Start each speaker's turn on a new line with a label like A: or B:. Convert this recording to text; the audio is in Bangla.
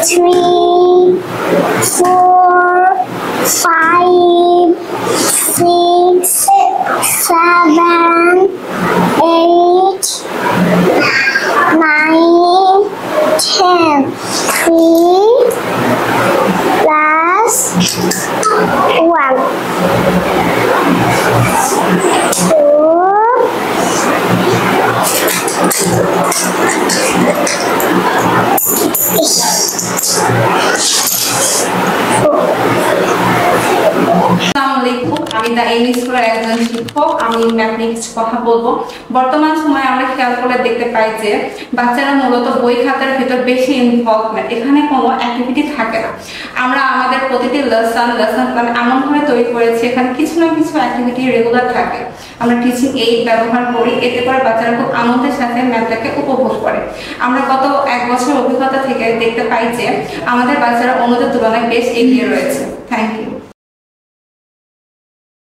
A: 3, 4, 5, 6, 7, 8, 9, 10. 3 plus 1,
B: আমি দা ইংলিশ স্কুলের একজন শিক্ষক। আমি ম্যাথ নিয়ে কিছু কথা বলবো। বর্তমান সময়ে আমরা খেয়াল করে দেখতে পাই যে বাচ্চারা মূলত বই খাতার ভিতর বেশি ইনভলভমেন্ট, এখানে কোনো অ্যাক্টিভিটি থাকে না। আমরা আমাদের প্রতিটি লেসন প্ল্যান এমনভাবে তৈরি করেছি এখানে কিছু না কিছু অ্যাক্টিভিটি রেগুলার থাকে। আমরা টিচিং এইড ব্যবহার করি, এতে করে বাচ্চারা খুব আনন্দের সাথে ম্যাথটাকে উপভোগ করে। আমরা গত 1 বছর অভিজ্ঞতা থেকে দেখতে পাই যে আমাদের বাচ্চারা অন্যদের তুলনায় বেশ এগিয়ে রয়েছে। Thank you.